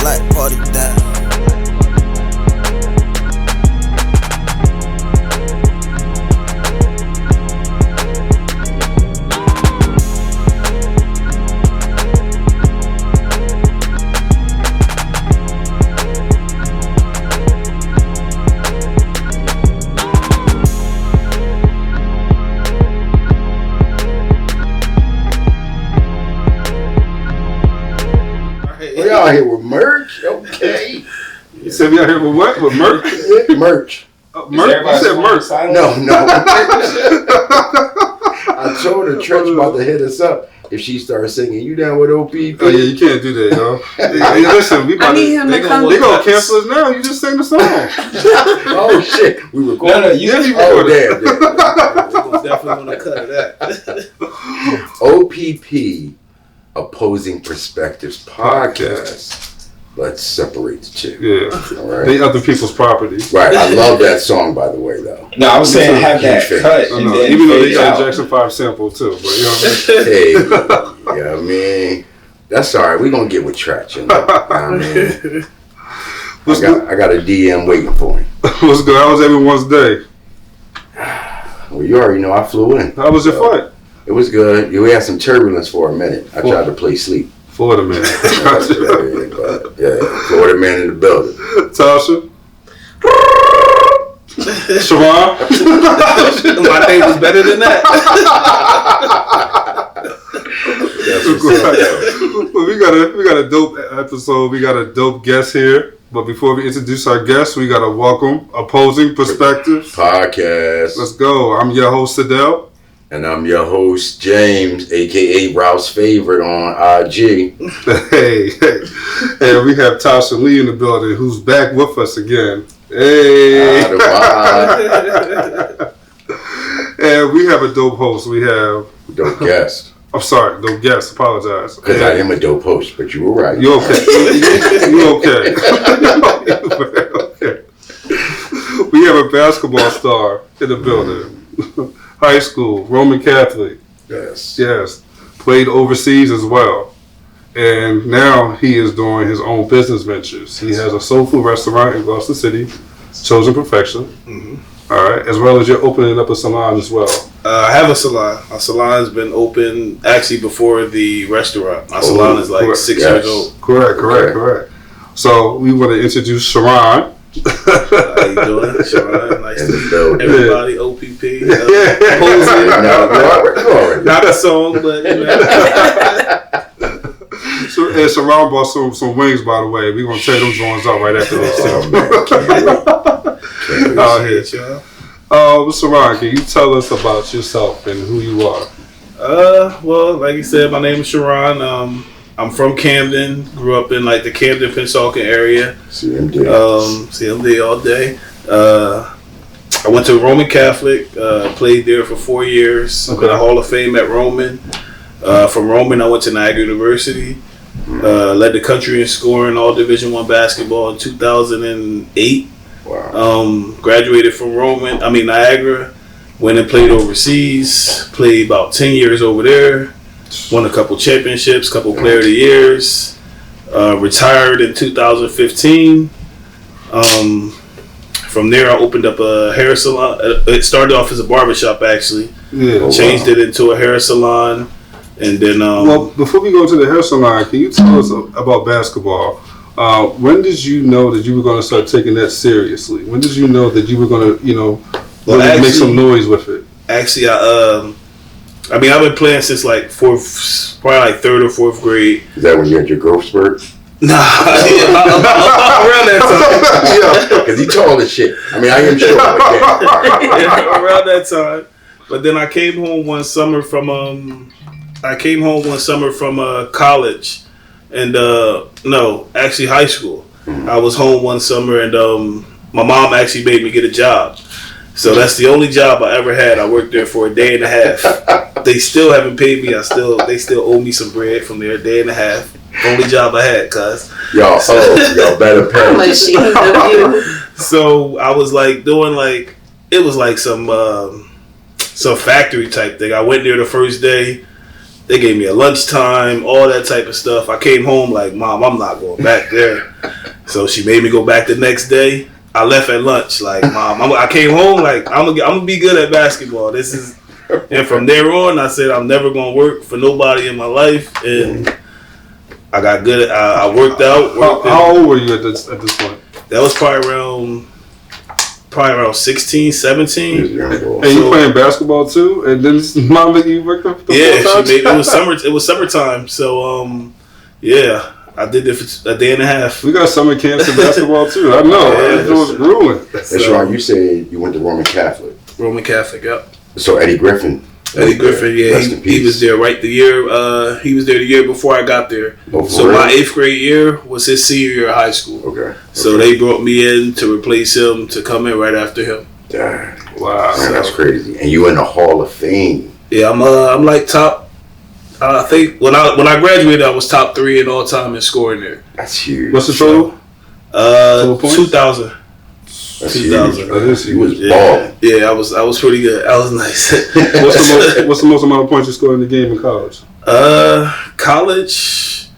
like party down. We out here with merch, okay. You said we out here with what? With merch? Merch. Merch? You said merch. No. I told her Trench about to hit us up if she starts singing. You down with OPP? Oh yeah, you can't do that, yo. Hey, listen, we about they gonna cancel us now. You just sang the song. Oh shit, we recorded. No, you recorded. Damn. We're definitely gonna cut that. OPP, Opposing Perspectives Podcast. Let's separate the two. Yeah. All right. They other people's property. Right. I love that song, by the way, though. No, I was saying have that cut. And then even though they got a Jackson 5 sample too, but you know what I mean? Hey, yeah, I mean, that's all right. We're going to get with traction. I mean, I got a DM waiting for him. What's good? How was everyone's day? Well, you already know I flew in. How was your flight? It was good. We had some turbulence for a minute. I tried to play sleep. Florida man. Yeah, Florida man in the building. Tasha? Charron? My day was better than that. Well, we got a dope episode. We got a dope guest here. But before we introduce our guest, we got to welcome Opposing Perspectives Podcast. Let's go. I'm your host, Sedale. And I'm your host, James, a.k.a. Ralph's Favorite on IG. Hey. And we have Tasha Lee in the building, who's back with us again. Hey. And we have a dope host. We have... Dope guest. I'm sorry, dope guest. Apologize. Because I am a dope host, but you were right. You okay. You okay. Okay. We have a basketball star in the building. High school, Roman Catholic. Yes. Played overseas as well. And now he is doing his own business ventures. He has a soul food restaurant in Gloucester City, Chosen Perfection. Mm-hmm. All right. As well as you're opening up a salon as well. I have a salon. Our salon has been open actually before the restaurant. My salon is like 6 years old. Correct. So we want to introduce Charron. How you doing, Charron? Nice to meet everybody. OPP. Posing. Not a song, but you know. And Charron bought some wings, by the way. We're gonna tear them joints out right after this. Charron, can you tell us about yourself and who you are? Well, like you said, my name is Charron. I'm from Camden. Grew up in like the Camden, Pennsauken area. CMD all day. I went to Roman Catholic. Played there for 4 years. Got a Hall of Fame at Roman. From Roman, I went to Niagara University. Led the country in scoring all Division I basketball in 2008. Wow. Graduated from Niagara. Went and played overseas. Played about 10 years over there. Won a couple championships, couple player of the years. Retired in 2015. From there, I opened up a hair salon. It started off as a barbershop, actually. Changed it into a hair salon. And then... well, before we go to the hair salon, can you tell us about basketball? When did you know that you were going to start taking that seriously? When did you know that you were going to, make some noise with it? Actually, I've been playing since like probably like third or fourth grade. Is that when you had your growth spurt? Nah, around that time. Yeah, because he tall as shit. I am sure. Around that time. But then I came home one summer from college, and actually high school. Mm-hmm. I was home one summer, and my mom actually made me get a job. So that's the only job I ever had. I worked there for a day and a half. They still haven't paid me. They still owe me some bread from their day and a half. Only job I had, cuz. Y'all better pay. So I was like doing it was like some factory type thing. I went there the first day. They gave me a lunchtime, all that type of stuff. I came home like, Mom, I'm not going back there. So she made me go back the next day. I left at lunch like, Mom, I came home like, I'm gonna be good at basketball. And from there on, I said I'm never gonna work for nobody in my life, and I got good. I worked out. How old were you at this point? That was probably around 16, 17. And you playing basketball too? And then Mom made you work up. It was summertime. So yeah, I did it for a day and a half. We got summer camps in basketball too. I know. It was grueling. That's right. You said you went to Roman Catholic. Roman Catholic, yep. So Eddie Griffin, yeah, he was there right the year. He was there the year before I got there. So my 8th grade year was his senior year of high school. Okay. So they brought me in to replace him to come in right after him. Damn. Wow, man, that's crazy. And you in the Hall of Fame. Yeah, I'm like top. I think when I graduated, I was top 3 in all time in scoring there. That's huge. What's the total? 2,000. That's 2,000. Huge. You was balling. Yeah, I was pretty good. I was nice. What's the most amount of points you scored in the game in college? College.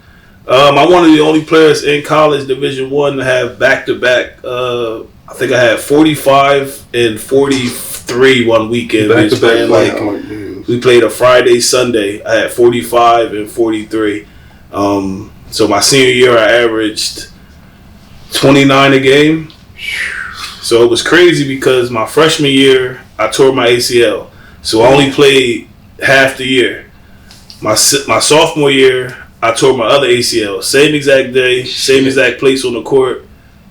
I'm one of the only players in college Division I to have back-to-back. I think I had 45 and 43 one weekend. We played a Friday, Sunday. I had 45 and 43. So my senior year, I averaged 29 a game. So it was crazy because my freshman year, I tore my ACL. So I only played half the year. My sophomore year, I tore my other ACL. Same exact day, same exact place on the court,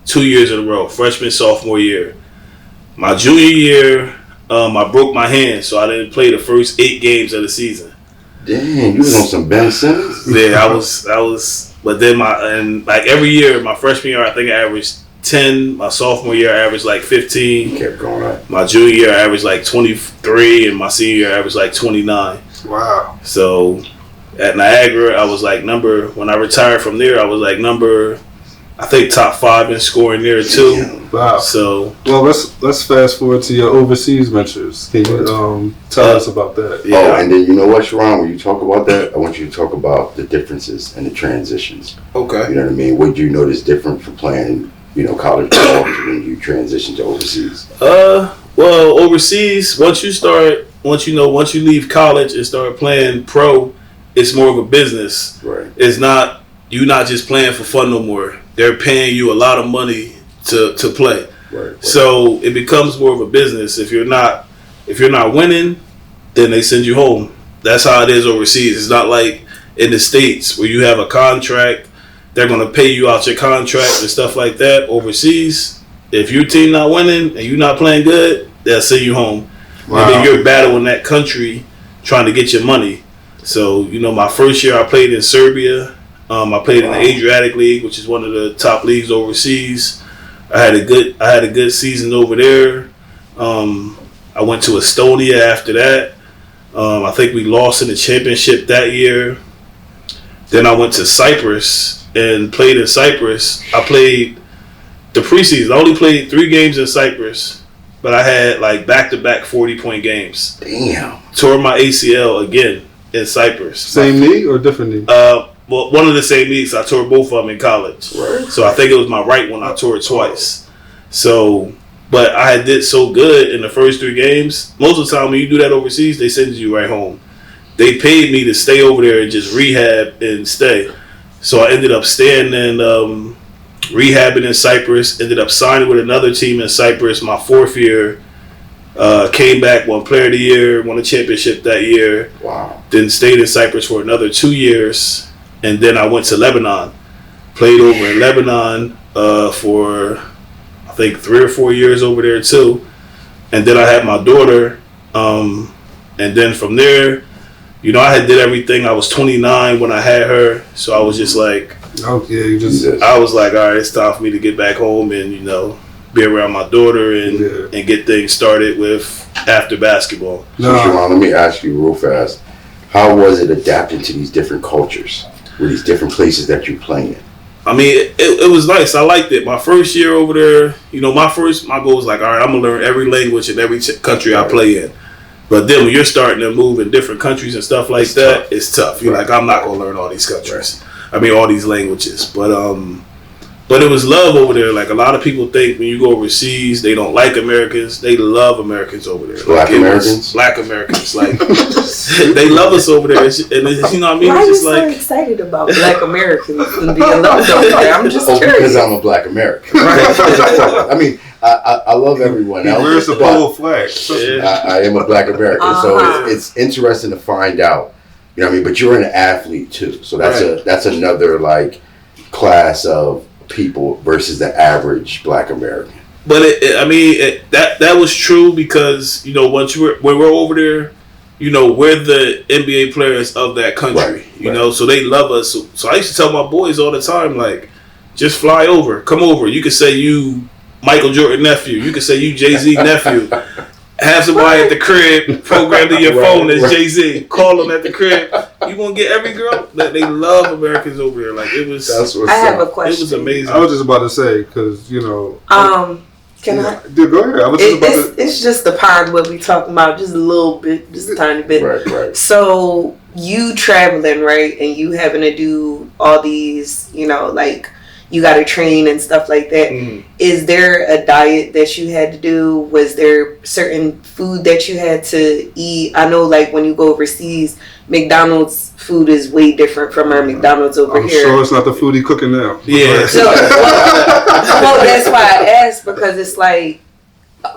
2 years in a row. Freshman, sophomore year. My junior year, I broke my hand, so I didn't play the first 8 games of the season. Dang, you was on some Ben Simmons? Yeah, I was. But then every year, my freshman year, I think I averaged 10. My sophomore year, I averaged like 15. Kept going up. My junior year, I averaged like 23, and my senior year, I averaged like 29. Wow. So at Niagara, I was like when I retired from there, I was like I think top 5 in scoring there too. Wow. So let's fast forward to your overseas ventures. Can you tell us about that? Yeah. Oh, and then you know what, Charron, when you talk about that, I want you to talk about the differences and the transitions. Okay. You know what I mean? What do you notice different from playing, college ball when you transition to overseas? Well, overseas, once you leave college and start playing pro, it's more of a business. Right. You're not just playing for fun no more. They're paying you a lot of money to play. Right. So it becomes more of a business. If you're not winning, then they send you home. That's how it is overseas. It's not like in the States where you have a contract. They're going to pay you out your contract and stuff like that. Overseas, if your team not winning and you're not playing good, they'll send you home. Wow. And then you're battling that country trying to get your money. So, my first year I played in Serbia. I played in the Adriatic League, which is one of the top leagues overseas. I had a good season over there. I went to Estonia after that. I think we lost in the championship that year. Then I went to Cyprus and played in Cyprus. I played the preseason. I only played 3 games in Cyprus, but I had like back-to-back 40-point games. Damn. Tore my ACL again in Cyprus. Same knee or different knee? Well, one of the same knees. I tore both of them in college. Right. So I think it was my right one. I tore it twice. So, but I did so good in the first 3 games. Most of the time when you do that overseas, they send you right home. They paid me to stay over there and just rehab and stay. So I ended up staying and rehabbing in Cyprus. Ended up signing with another team in Cyprus my 4th year. Came back, won Player of the Year, won a championship that year. Wow. Then stayed in Cyprus for another 2 years. And then I went to Lebanon. Played over in Lebanon for, I think, 3 or 4 years over there too. And then I had my daughter. And then from there, I had did everything. I was 29 when I had her. So I was just like, I was like, all right, it's time for me to get back home and, be around my daughter and get things started with after basketball. So, Charron, let me ask you real fast. How was it adapting to these different cultures? With these different places that you play in? I mean, it was nice. I liked it. My first year over there, my goal was like, all right, I'm going to learn every language in every country I play in. But then when you're starting to move in different countries and stuff like that, it's tough. You're like, I'm not gonna learn all these countries. I mean, all these languages. But it was love over there. Like, a lot of people think when you go overseas, they don't like Americans. They love Americans over there. Black Americans? Black Americans. Like, they love us over there. And it's, you know what I mean? Why it's are just you so excited about Black Americans and being loved over there? I'm just curious. Because I'm a Black American. Right. I mean, I love everyone else. Where's the pole flag? I am a Black American. So it's interesting to find out. You know what I mean? But you're an athlete, too. So that's another, like, class of people versus the average Black American. But that was true because, you know, when we're over there, you know, we're the NBA players of that country. You know, so they love us. So I used to tell my boys all the time, like, just fly over, come over. You can say you Michael Jordan nephew. You can say you Jay-Z nephew. Have somebody at the crib programmed in your phone as Jay-Z. Call them at the crib. You gonna get every girl. They love Americans over there. Like, it was. I have a question. It was amazing. I was just about to say, because, you know. Can I? Dude, go ahead. I was just about to. It's just the part of what we talking about, just a little bit, just a tiny bit. Right. So you traveling, right, and you having to do all these, you know, like, you got to train and stuff like that. Is there a diet that you had to do? Was there certain food that you had to eat? I know, like, when you go overseas, McDonald's food is way different from our McDonald's over here. I'm sure it's not the food he cooking now. Yeah. So, well, that's why I asked, because it's like,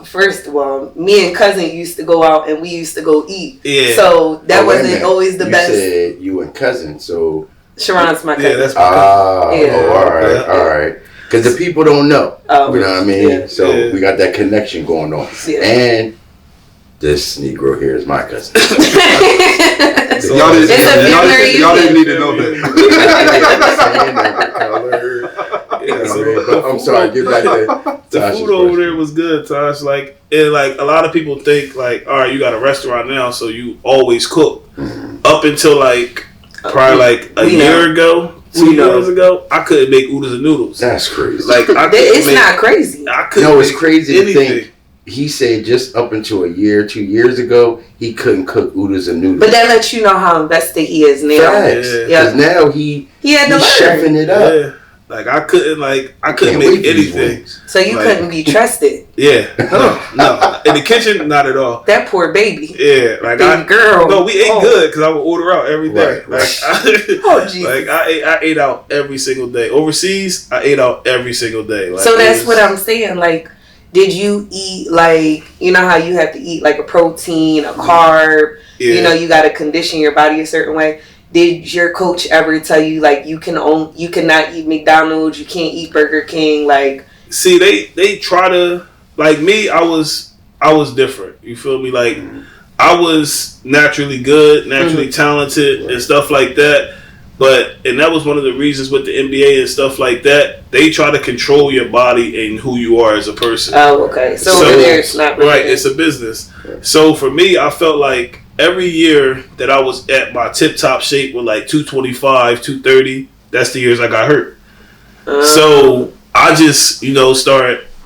first of all, me and cousin used to go out and we used to go eat. Yeah. So that wasn't always the best. You said you and cousin, so. Charron's my cousin. Yeah, that's my cousin. All right. Because the people don't know. You know what I mean? Yeah. So we got that connection going on. Yeah. And this Negro here is my cousin. Y'all didn't need to know that. But I'm sorry, get back to the food over there was good, Tosh. Like, and like a lot of people think, like, all right, you got a restaurant now, so you always cook. Up until like probably like a year ago, 2 years ago, I couldn't make oodles and noodles. That's crazy. Like, it's not crazy. I couldn't. No, it's crazy anything. to think. He said just up until 2 years ago, he couldn't cook oodles and noodles. But that lets you know how invested he is now. Because now he's chefing it up. Yeah. Like, I couldn't make anything. So you couldn't be trusted. Yeah. No. In the kitchen, not at all. That poor baby. Yeah. Like, baby girl. No, we ate good because I would order out every day. Right. Like, I ate out every single day. Overseas, I ate out every single day. Like, so that's what I'm saying. Like, did you eat, like, you know how you have to eat like a protein, a carb, you know, you got to condition your body a certain way. Did your coach ever tell you, like, you cannot eat McDonald's, you can't eat Burger King, like? See, they try to, like me, I was different. You feel me? Like, I was naturally good, naturally talented and stuff like that. And that was one of the reasons with the NBA and stuff like that. They try to control your body and who you are as a person. Oh, okay. So over there, it's not really right. It's a business. So for me, I felt like every year that I was at my tip-top shape with like 225, 230, that's the years I got hurt. So I just, you know,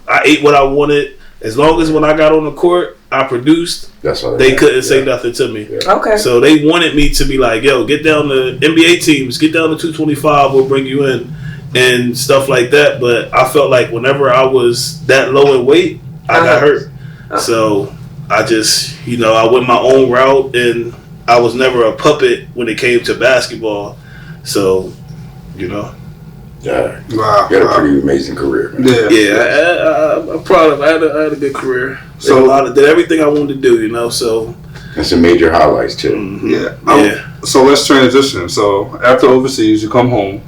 I ate what I wanted. As long as when I got on the court, I produced, they couldn't say nothing to me. Okay. So they wanted me to be like, yo, get down to NBA teams, get down to 225, we'll bring you in and stuff like that. But I felt like whenever I was that low in weight, I got hurt. So I just, you know, I went my own route, and I was never a puppet when it came to basketball. So, you know. Yeah. Wow. You had a pretty amazing career, man. Yeah. I'm proud of it. I had a good career. So did everything I wanted to do, you know, so. And some major highlights, too. Mm-hmm. So let's transition. So after overseas, you come home.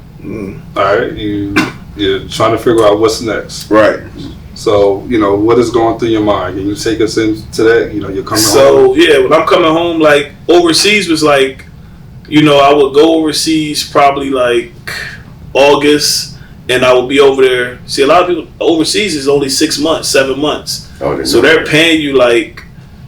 All right. You're trying to figure out what's next. Right. So, you know, what is going through your mind? Can you take us into that? You know, you're coming home. So, yeah, when I'm coming home, like, overseas was like, you know, I would go overseas probably like August, and I would be over there. See, a lot of people overseas is only 6 months, 7 months. So they're paying you like,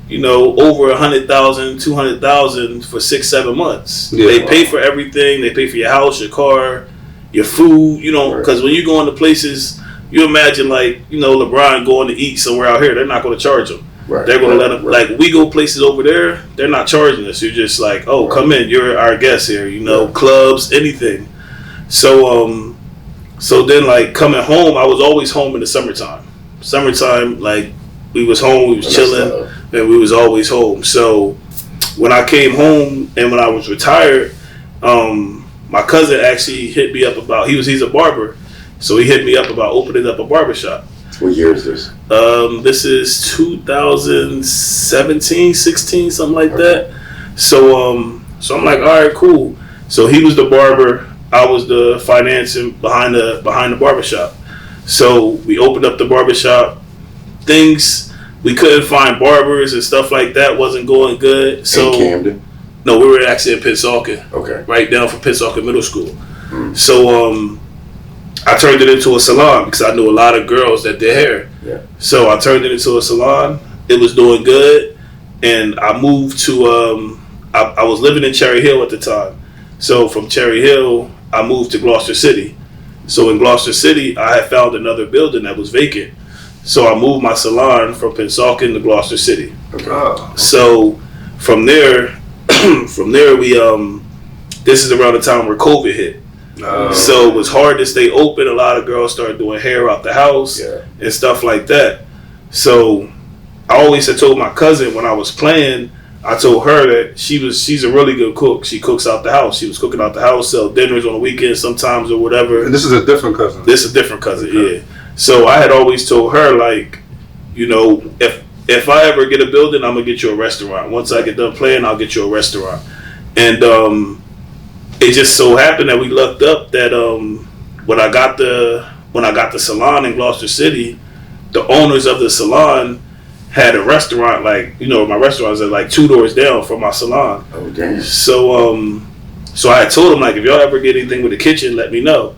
you know, over 100,000, 200,000 for 6-7 months. Yeah, they pay for everything. They pay for your house, your car, your food. You know, because when you go into places, you imagine like, you know, LeBron going to eat somewhere out here, they're not going to charge him. Right. They're going to let them, like, we go places over there, they're not charging us. You're just like, oh, come in, you're our guest here, you know, clubs, anything. So, so then, like, coming home, I was always home in the summertime. Summertime, like, we was home, we was chilling, and we was always home. So when I came home and when I was retired, my cousin actually hit me up about, he's a barber, so he hit me up about opening up a barbershop. What year is this? This is 2017, 16, something like that. So so I'm like, all right, cool. So he was the barber, I was the financing behind the barbershop. So we opened up the barbershop. Things, we couldn't find barbers and stuff like that, wasn't going good. So in Camden? No, we were actually in Pennsauken. Okay. Right down from Pennsauken Middle School. So I turned it into a salon because I knew a lot of girls that did hair. Yeah. So I turned it into a salon. It was doing good, and I moved to. I was living in Cherry Hill at the time, so from Cherry Hill I moved to Gloucester City. So in Gloucester City, I had found another building that was vacant, so I moved my salon from Pennsauken to Gloucester City. Okay. So from there, we this is around the time where COVID hit. So it was hard to stay open. A lot of girls started doing hair out the house and stuff like that. So I always had told my cousin when I was playing, I told her that she's a really good cook. She cooks out the house. She was cooking out the house, sell dinners on the weekends sometimes or whatever. And this is a different cousin. This is a different cousin, yeah. So I had always told her, like, you know, if I ever get a building, I'm gonna get you a restaurant. Once I get done playing, I'll get you a restaurant. And it just so happened that we lucked up that when I got the salon in Gloucester City, the owners of the salon had a restaurant, like, you know, my restaurant is like 2 doors down from my salon. Oh, damn. So so I had told them, like, if y'all ever get anything with the kitchen, let me know.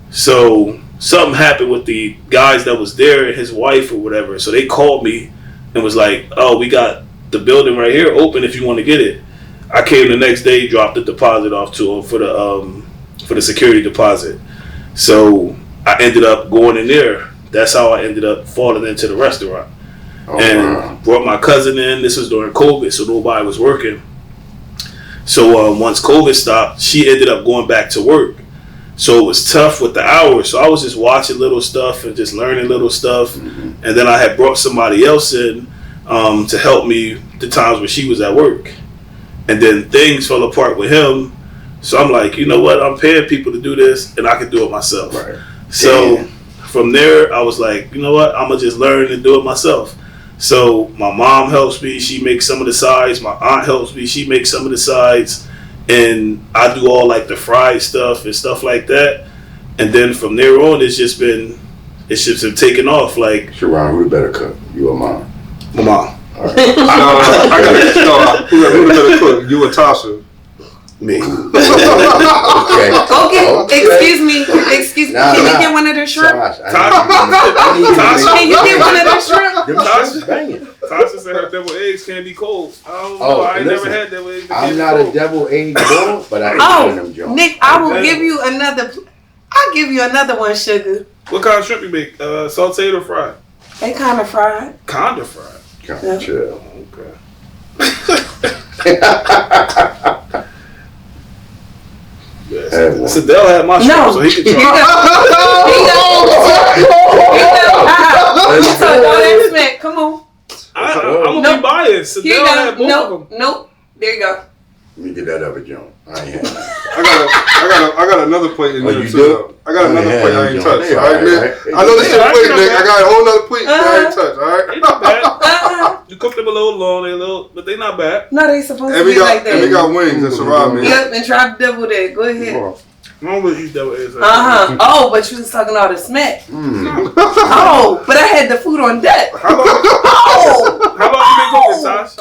So something happened with the guys that was there and his wife or whatever. So they called me and was like, oh, we got the building right here open if you want to get it. I came the next day, dropped the deposit off to him for the security deposit. So I ended up going in there. That's how I ended up falling into the restaurant. Brought my cousin in. This was during COVID, so nobody was working. So once COVID stopped, she ended up going back to work. So it was tough with the hours. So I was just watching little stuff and just learning little stuff. And then I had brought somebody else in to help me the times when she was at work. And then things fell apart with him. So I'm like, you know what? I'm paying people to do this, and I can do it myself. Right. So from there, I was like, you know what? I'm going to just learn and do it myself. So my mom helps me. She makes some of the sides. My aunt helps me. She makes some of the sides. And I do all, like, the fried stuff and stuff like that. And then from there on, it's just been taking off. Like, Charron, who the better cook? You or mom? My mom. All right. Who the better cook? You or Tasha? Me. Okay. Excuse me. Can you get one of the shrimp? Can you get one of the shrimp? Tasha said her deviled eggs can't be cold. I don't know. I ain't never had deviled eggs. I'm not a deviled egg boy, but I ain't one of them Jones. Nick, I will give you another. I'll give you another one, sugar. What kind of shrimp you make? Sauteed or fried? They kind of fried. Kind of fried. Kind of chill. Okay. Sedale had my shrimp, so he can try. Come on. I'm gonna be biased. Sedale had both of them. Nope. There you go. Let me get that other Jones. I ain't had that. I got another plate in there you too. do? I got another plate I ain't touched. All right, right. I know this shit plate, Nick. I got a whole nother plate I ain't touched. All right. They not bad. You cook them a little long, but they not bad. No, they supposed to be like that. And we got wings and salami. Yep, and try to double that. Go ahead. I don't really eat double eggs. Oh, but you was talking all the smack. Oh, but I had the food on deck. How long you been cooking, Tosh?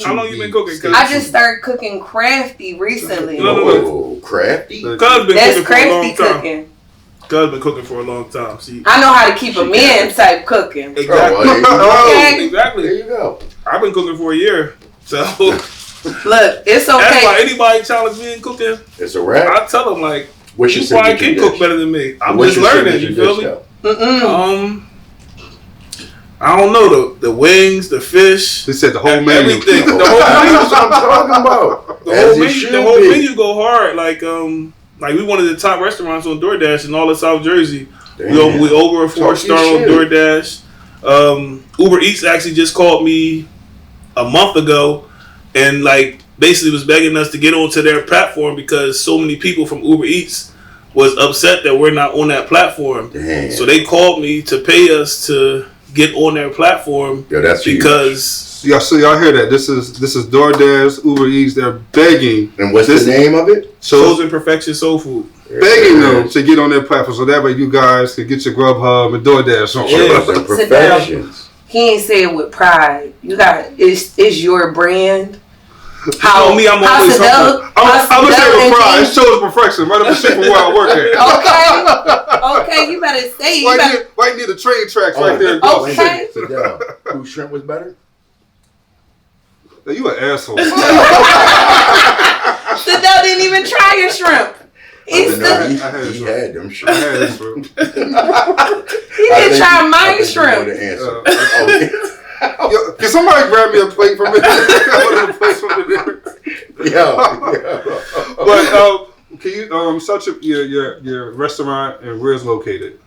How long you been cooking? I just started cooking crafty recently. No. Crafty? That's crafty cooking. Cuz been cooking for a long time. See, I know how to keep a man type cooking. Exactly. Okay. Exactly. There you go. I've been cooking for a year, so look, it's okay. That's why anybody challenge me in cooking. It's a wrap. I tell them, like, What's your you probably can cook better than me. I'm just learning. You feel me? I don't know, the wings, the fish. They said the whole menu. Everything. The whole menu. That's what I'm talking about. The whole menu go hard. Like we one of the top restaurants on DoorDash in all of South Jersey. We over a 4-star on DoorDash. Uber Eats actually just called me a month ago and like basically was begging us to get onto their platform because so many people from Uber Eats was upset that we're not on that platform. Damn. So they called me to pay us to get on their platform. Yo, that's because y'all hear that? This is DoorDash, Uber Eats. They're begging. And what's the name of it? Chosen Perfection Soul Food. Begging them to get on their platform so that way you guys can get your Grubhub and DoorDash on. Chosen Perfections. He ain't say it with pride. You got it's your brand. How me? I'm always something. I'm gonna say it with pride. It's Chosen Perfection. Right up the street from where I work at. Okay, you better say it. Right near the train tracks right there. Okay. Sedale, whose shrimp was better? You an asshole. Sedale didn't even try your shrimp. He had them shrimp. I had them shrimp. He didn't try my shrimp. Yo, can somebody grab me a plate from it? But can you search your restaurant and where it's located?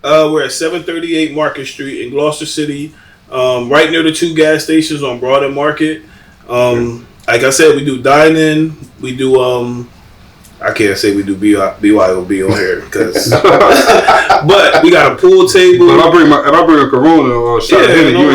We're at 738 Market Street in Gloucester City, right near the 2 gas stations on Broad and Market. Like I said, we do dine-in. We do I can't say we do BYOB on here because, but we got a pool table. If I bring a Corona or a shot of Henny, you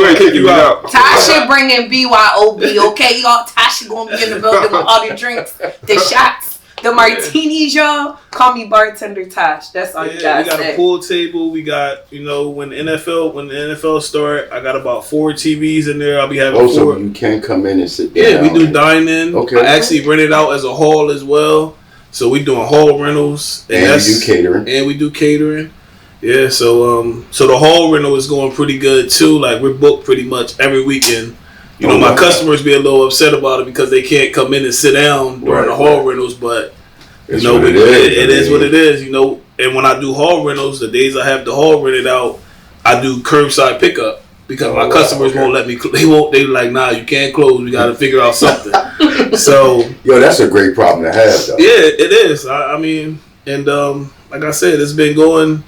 ain't kicking me out. Tasha bringing BYOB, okay, y'all. Tasha gonna be in the building with all the drinks, the shots, the martinis, y'all. Call me bartender Tash. That's all you got. We got a pool table. We got when the NFL start, I got about 4 TVs in there. I'll be having 4. So you can come in and sit down. Yeah, we do dine-in. Okay. I actually rent it out as a hall as well. So we doing hall rentals. And we do catering. And we do catering. Yeah, so the hall rental is going pretty good too. Like we're booked pretty much every weekend. My customers be a little upset about it because they can't come in and sit down during the hall rentals, but it is what it is. And when I do hall rentals, the days I have the hall rented out, I do curbside pickup because my customers won't let me. They like, nah, you can't close. We got to figure out something. So, that's a great problem to have, though. Yeah, it is. I mean, and like I said, it's been going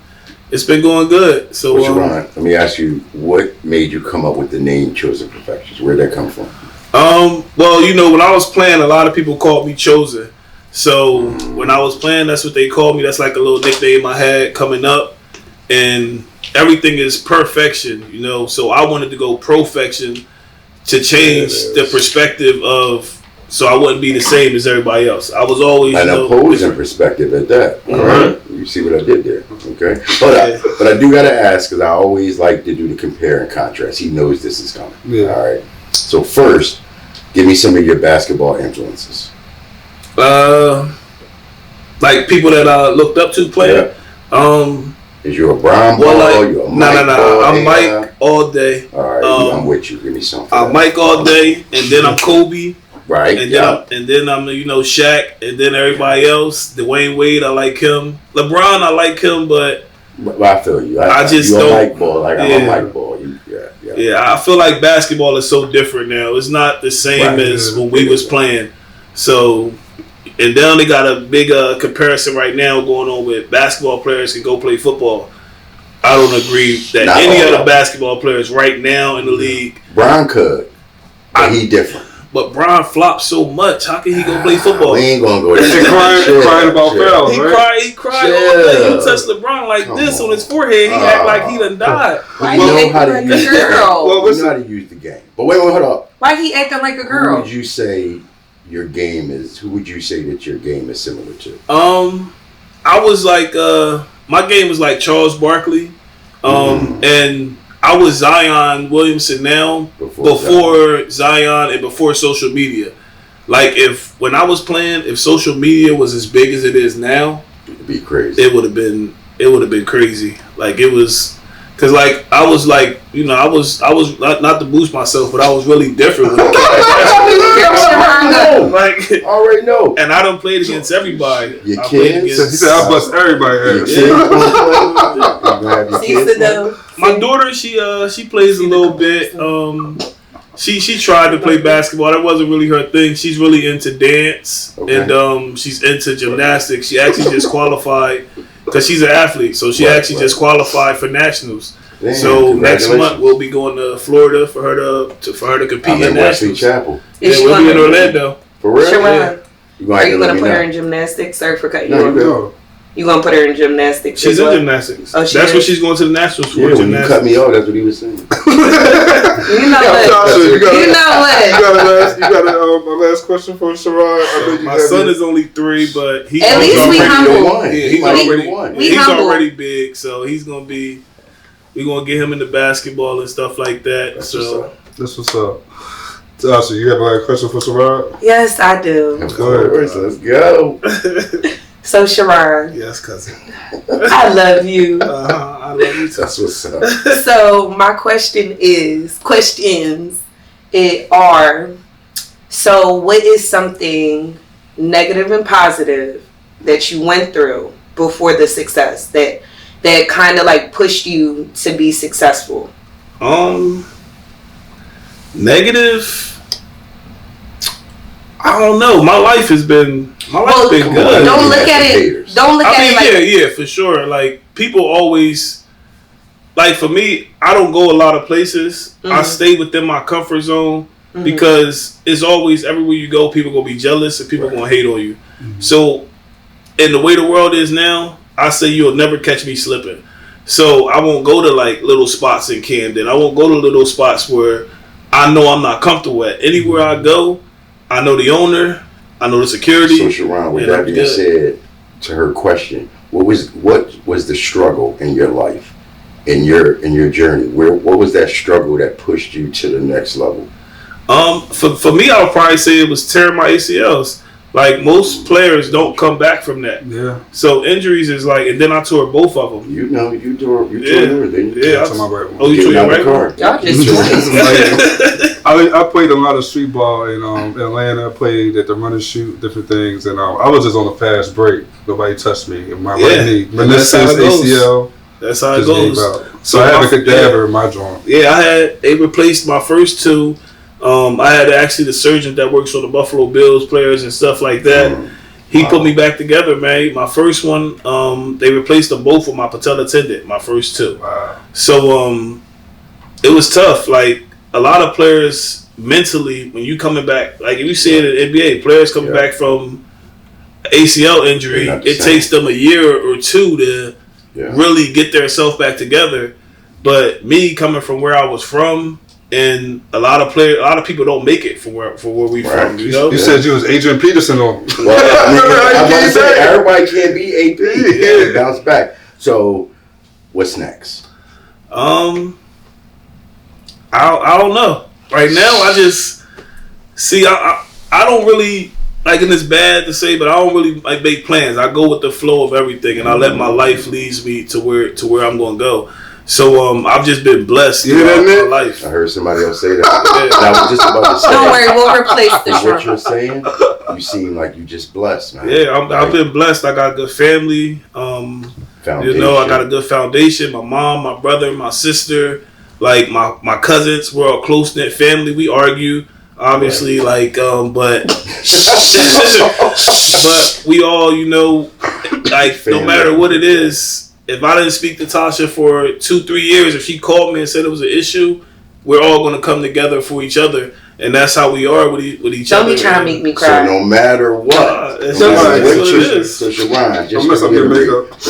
good. So, Charron, let me ask you, what made you come up with the name Chosen Perfections? Where'd that come from? Well, when I was playing, a lot of people called me Chosen. So when I was playing, that's what they called me. That's like a little nickname I had coming up. And everything is perfection, So I wanted to go profection to change the perspective of, so I wouldn't be the same as everybody else. I was always an opposing perspective at that. Right? You see what I did there, okay? But I do gotta ask because I always like to do the compare and contrast. He knows this is coming. Yeah. All right. So first, give me some of your basketball influences. Like people that I looked up to playing. Yeah. Is you a Brown ball? You a Mike ball? I'm Mike all day. All right, I'm with you. Give me something. I'm Mike all day, and then I'm Kobe. Right. And then I'm Shaq, and then everybody else. Dwayne Wade, I like him. LeBron, I like him, but I feel you. I just don't. Mike ball, like I'm a Mike ball. Yeah. I feel like basketball is so different now. It's not the same as when we was playing. So. And then they got a big comparison right now going on with basketball players can go play football. I don't agree that any other basketball players right now in the league. Bron could, but he different. But Bron flopped so much. How can he go play football? We ain't gonna go there. He crying about fouls, right? He cried all day. You touch LeBron like this on his forehead, he act like he done died. Why he acting like a girl? Well, we know how to use the game. But wait, hold up. Why he acting like a girl? Who would you say your game is? Who would you say that your game is similar to? I was like, my game was like Charles Barkley, and I was Zion Williamson now before Zion and before social media. Like when I was playing, if social media was as big as it is now, it'd be crazy. It would have been crazy. Like it was. Cause like I was like I was not to boost myself, but I was really different. Like already know. And I don't play against everybody. Your kids. He said I bust everybody. My daughter, she plays a little bit. She tried to play basketball. That wasn't really her thing. She's really into dance and she's into gymnastics. She actually just qualified because she's an athlete. So she just qualified for nationals. Damn, so next month we'll be going to Florida for her to compete in nationals. Chapel. Yeah, we'll be in Orlando. For real? Sharon, are you going to put her in gymnastics? Sorry for cutting you off. You gonna put her in gymnastics? She's in gymnastics. Oh, that's what she's going to the nationals for. Yeah, when you cut me off, that's what he was saying. You know what? You got a last question for Charron? My son is only 3, but he's at least we humble. Yeah, he's already big, so he's gonna be. We're gonna get him into basketball and stuff like that. That's what's up. Tasha, you have a last question for Charron? Yes, I do. Go ahead, let's go. So, Charron. Yes, cousin. I love you. I love you too. That's what's up. So, my questions are, so what is something negative and positive that you went through before the success that kind of like pushed you to be successful? Negative. I don't know. My life has been good. Don't look at it. Don't look at it. Yeah, for sure. Like people always, like for me, I don't go a lot of places. Mm-hmm. I stay within my comfort zone because it's always everywhere you go, people gonna be jealous and people gonna hate on you. Mm-hmm. So, in the way the world is now, I say you'll never catch me slipping. So I won't go to like little spots in Camden. I won't go to little spots where I know I'm not comfortable at. Anywhere I go, I know the owner, I know the security. So Charron, with that being said, to her question, what was the struggle in your life, in your journey? What was that struggle that pushed you to the next level? For me, I would probably say it was tearing my ACLs. Like most players don't come back from that. Yeah. So injuries is like, and then I tore both of them. You tore yours, didn't you? Yeah. You tore your right one? Y'all just I played a lot of street ball in Atlanta. I played at the run and shoot, different things, and I was just on a fast break. Nobody touched me. My right knee, meniscus, ACL. That's how it goes. So I had a cadaver in my joint. Yeah, they replaced my first 2. I had actually the surgeon that works for the Buffalo Bills players and stuff like that. He put me back together, man. My first one, they replaced them both with my patella tendon, my first 2. Wow. So it was tough. Like a lot of players mentally, when you coming back, like if you see it in the NBA, players coming back from ACL injury, it takes them a year or 2 to really get their self back together. But me coming from where I was from, and a lot of people don't make it from where we from. You know, you said you was Adrian Peterson on. Well, I was about to say everybody can't be AP. Yeah, bounce back. So, what's next? I don't know. Right now, I just see. I don't really like, and it's bad to say, but I don't really like make plans. I go with the flow of everything, and I let my life lead me to where I'm going to go. So I've just been blessed throughout my life. I heard somebody else say that. I was just about to say. Don't worry, we'll replace the shirt. What you're saying, you seem like you just blessed, man. Yeah, I've been blessed. I got a good family. You know, I got a good foundation. My mom, my brother, my sister, like my cousins. We're a close knit family. We argue, obviously, but we all, you know, like no matter what it is. If I didn't speak to Tasha for 2-3 years, if she called me and said it was an issue, we're all going to come together for each other. And that's how we are with each other. Don't be trying to make me cry. So no matter what, no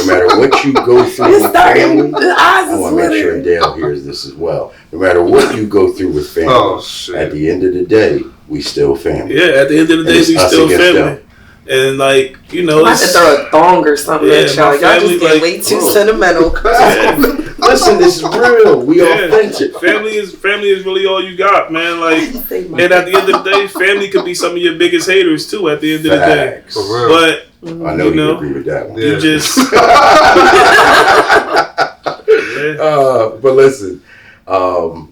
matter what you go through with family, I want to make sure Dale hears this as well. No matter what you go through with family, at the end of the day, we still family. Yeah, at the end of the day, we still family. And like, you know, I have to throw a thong or something at y'all. Y'all just get way too sentimental. Listen, this is real. We authentic. Family is really all you got, man. Like, and at the end of the day, family could be some of your biggest haters too. At the end of the day, but I know you agree with that one. You just. But listen, for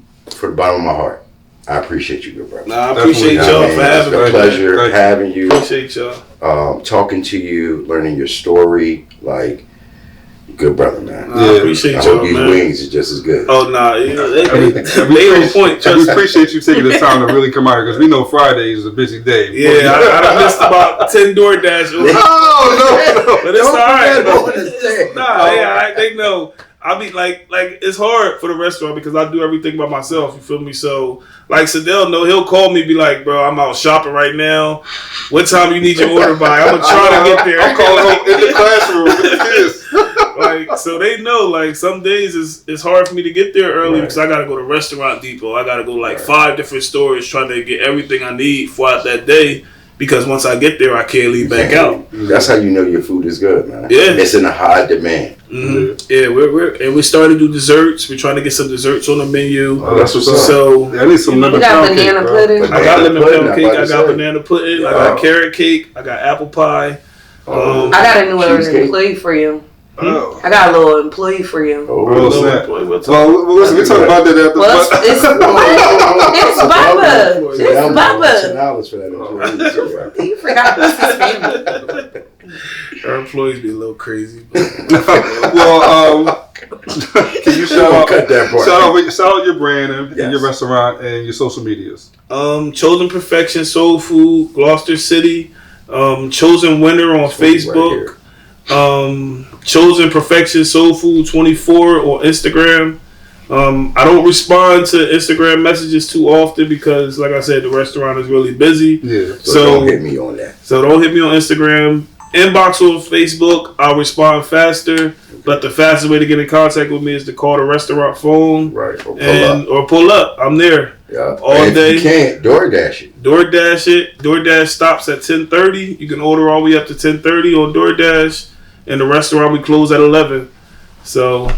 the bottom of my heart, I appreciate you, good brother. Nah, I appreciate y'all for having me. It's a pleasure having you. Appreciate y'all. Talking to you, learning your story, like Good brother, man. I appreciate I y'all, hope these man. wings is just as good. Oh, nah. They on point. We appreciate you taking the time to really come out here because we know Friday is a busy day. Yeah, I done missed about 10 DoorDash. Oh, no. But it's all right. Nah, They know. I mean, like it's hard for the restaurant because I do everything by myself. You feel me? So, like Sedale, he'll call me, be like, "Bro, I'm out shopping right now. What time you need your order by? I'm gonna try to get there." I'm calling home in the classroom with the kids. Like, so they know. Like, some days it's hard for me to get there early because I gotta go to Restaurant Depot. I gotta go 5 different stores trying to get everything I need throughout that day. Because once I get there, I can't leave back out. That's how you know your food is good, man. Yeah, it's in a high demand. Mm-hmm. Yeah, we're starting to do desserts. We're trying to get some desserts on the menu. Oh, that's what's up. So I need some lemon pound cake, banana pudding. I got lemon pound cake. I got banana pudding. I got carrot cake. I got apple pie. I got a new employee for you. Oh. I got a little employee for you. Well, listen, we talk about that after. Well, it's Bubba. It's Bubba. For that. You forgot this is family. Our employees be a little crazy. Well, can you shout out your brand and your restaurant and your social medias? Chosen Perfection Soul Food, Gloucester City. Chosen Winner on Facebook. Chosen Perfection Soul Food 24 on Instagram. I don't respond to Instagram messages too often because, like I said, the restaurant is really busy. Yeah. So don't hit me on that. So don't hit me on Instagram. Inbox on Facebook. I'll respond faster. But the fastest way to get in contact with me is to call the restaurant phone. Right. Or pull up. I'm there. Yeah. All day. If you can't, DoorDash it. DoorDash it. DoorDash stops at 10:30. You can order all the way up to 10:30 on DoorDash. And the restaurant, we close at 11. So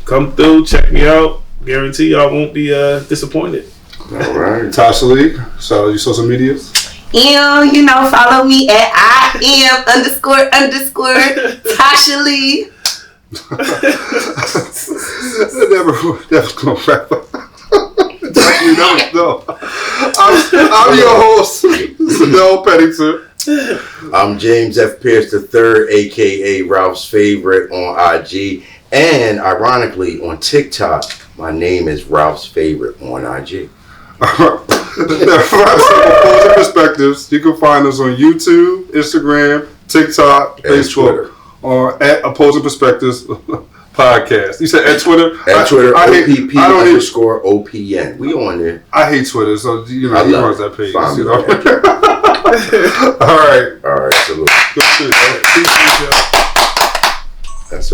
come through, check me out. Guarantee y'all won't be disappointed. All right. Tasha Lee, shout out your social medias. Follow me at __Tasha Lee. Never gonna wrap up. You never know. I'm your host, Sedale Pennington. I'm James F. Pierce III, aka Ralph's Favorite on IG, and ironically on TikTok, my name is Ralph's Favorite on IG. Opposing Perspectives. You can find us on YouTube, Instagram, TikTok, Facebook, or at Opposing Perspectives Podcast. You said at Twitter? At Twitter, OPP_OPN. We on there. I hate Twitter, so he runs that page. All right. Salute. Good shit. That's a